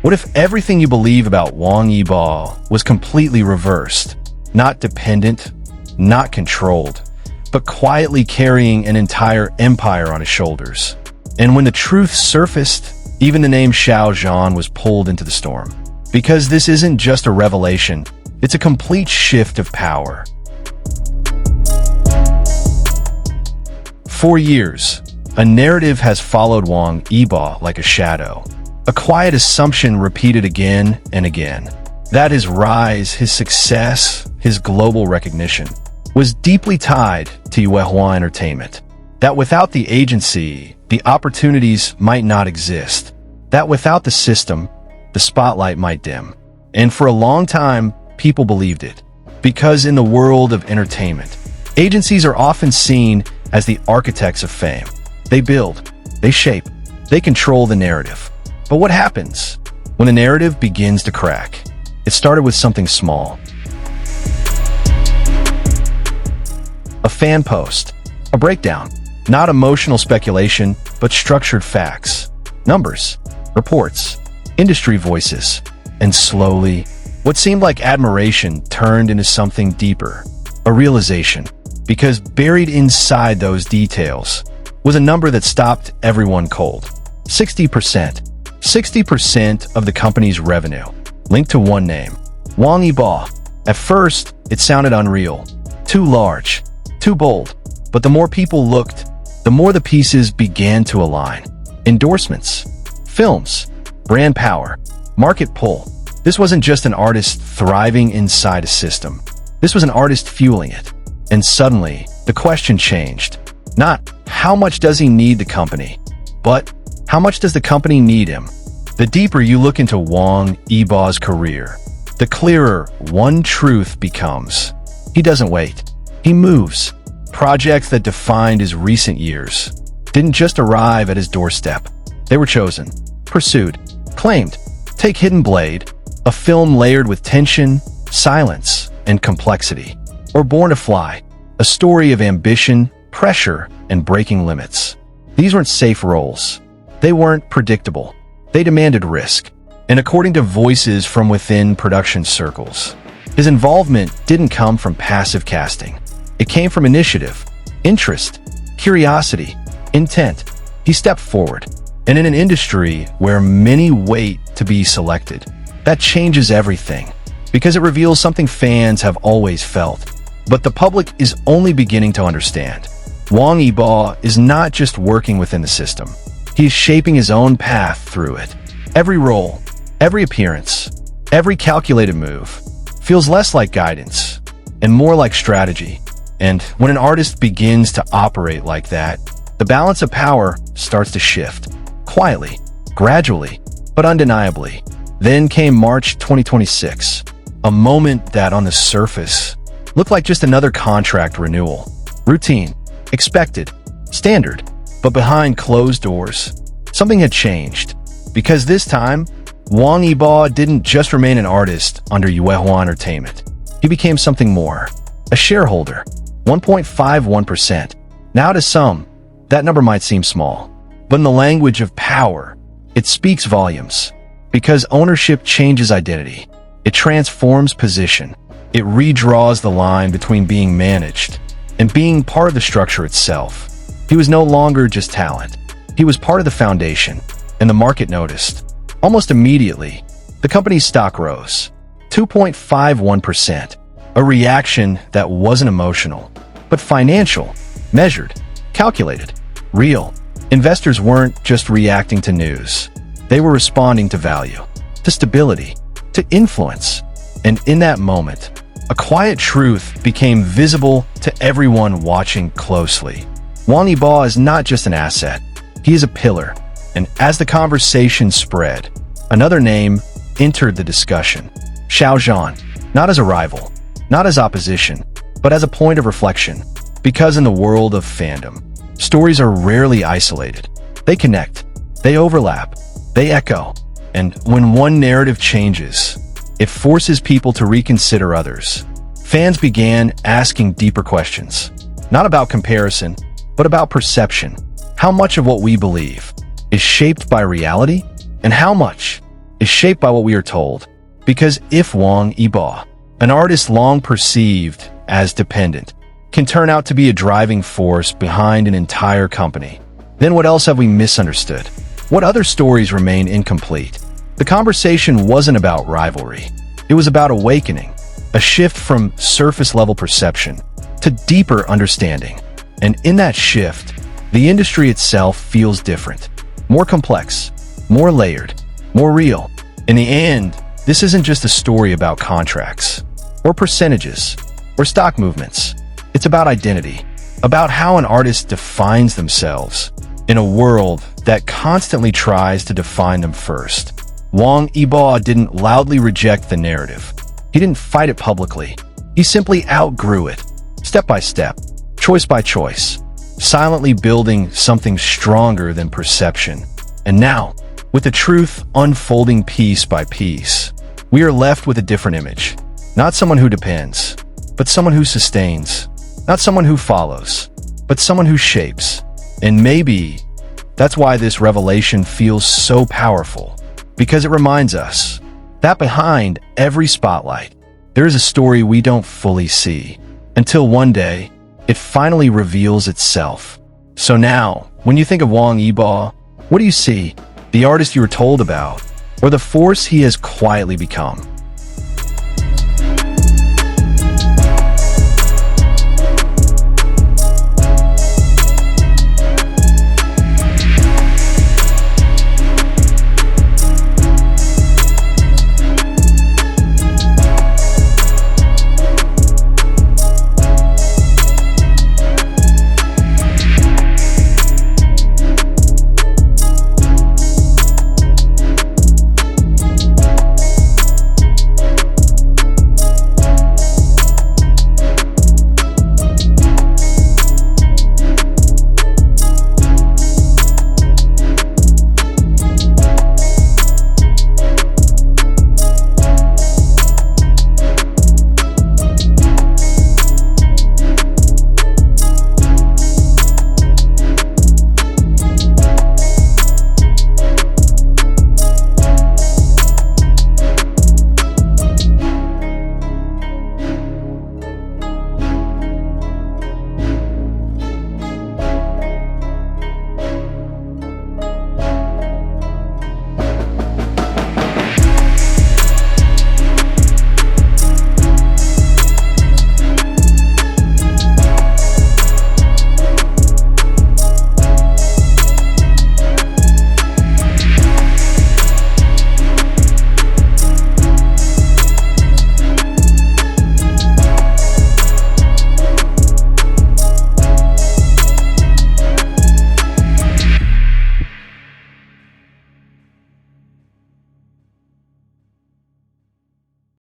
What if everything you believe about Wang Yibo was completely reversed? Not dependent, not controlled, but quietly carrying an entire empire on his shoulders. And when the truth surfaced, even the name Xiao Zhan was pulled into the storm. Because this isn't just a revelation, it's a complete shift of power. For years, a narrative has followed Wang Yibo like a shadow. A quiet assumption repeated again and again. That his rise, his success, his global recognition was deeply tied to Yuehua Entertainment. That without the agency, the opportunities might not exist. That without the system, the spotlight might dim. And for a long time, people believed it. Because in the world of entertainment, agencies are often seen as the architects of fame. They build, they shape, they control the narrative. But what happens when the narrative begins to crack? It started with something small. A fan post, a breakdown, not emotional speculation, but structured facts, numbers, reports, industry voices, and slowly, what seemed like admiration turned into something deeper, a realization, because buried inside those details was a number that stopped everyone cold. 60%. 60% of the company's revenue, linked to one name, Wang Yibo. At first, it sounded unreal, too large, too bold. But the more people looked, the more the pieces began to align. Endorsements, films, brand power, market pull. This wasn't just an artist thriving inside a system. This was an artist fueling it. And suddenly, the question changed. Not, how much does he need the company? But, how much does the company need him? The deeper you look into Wang Yibo's career, the clearer one truth becomes. He doesn't wait. He moves. Projects that defined his recent years didn't just arrive at his doorstep. They were chosen, pursued, claimed. Take Hidden Blade, a film layered with tension, silence, and complexity. Or Born to Fly, a story of ambition, pressure, and breaking limits. These weren't safe roles. They weren't predictable. They demanded risk. And according to voices from within production circles, his involvement didn't come from passive casting. It came from initiative, interest, curiosity, intent. He stepped forward. And in an industry where many wait to be selected, that changes everything. Because it reveals something fans have always felt, but the public is only beginning to understand. Wang Yibo is not just working within the system. He's shaping his own path through it. Every role, every appearance, every calculated move feels less like guidance and more like strategy. And when an artist begins to operate like that, the balance of power starts to shift. Quietly, gradually, but undeniably. Then came March 2026, a moment that on the surface looked like just another contract renewal. Routine, expected, standard. But behind closed doors, something had changed. Because this time, Wang Yibo didn't just remain an artist under Yuehua Entertainment. He became something more. A shareholder, 1.51%. Now to some, that number might seem small. But in the language of power, it speaks volumes. Because ownership changes identity. It transforms position. It redraws the line between being managed and being part of the structure itself. He was no longer just talent. He was part of the foundation, and the market noticed. Almost immediately, the company's stock rose. 2.51%. A reaction that wasn't emotional, but financial, measured, calculated, real. Investors weren't just reacting to news. They were responding to value, to stability, to influence. And in that moment, a quiet truth became visible to everyone watching closely. Wang Yibo is not just an asset, he is a pillar. And as the conversation spread, another name entered the discussion. Xiao Zhan, not as a rival, not as opposition, but as a point of reflection. Because in the world of fandom, stories are rarely isolated. They connect, they overlap, they echo. And when one narrative changes, it forces people to reconsider others. Fans began asking deeper questions, not about comparison, but about perception. How much of what we believe is shaped by reality, and how much is is shaped by what we are told. Because if Wang Yibo, an artist long perceived as dependent, can turn out to be a driving force behind an entire company, then what else have we misunderstood? What other stories remain incomplete? The conversation wasn't about rivalry. It was about awakening, a shift from surface-level perception to deeper understanding. And in that shift, the industry itself feels different, more complex, more layered, more real. In the end, this isn't just a story about contracts, or percentages, or stock movements. It's about identity, about how an artist defines themselves in a world that constantly tries to define them first. Wang Yibo didn't loudly reject the narrative. He didn't fight it publicly. He simply outgrew it, step by step, choice by choice, silently building something stronger than perception. And now, with the truth unfolding piece by piece, we are left with a different image. Not someone who depends, but someone who sustains. Not someone who follows, but someone who shapes. And maybe that's why this revelation feels so powerful, because it reminds us that behind every spotlight, there is a story we don't fully see, until one day, it finally reveals itself. So now, when you think of Wang Yibo, what do you see? The artist you were told about, or the force he has quietly become?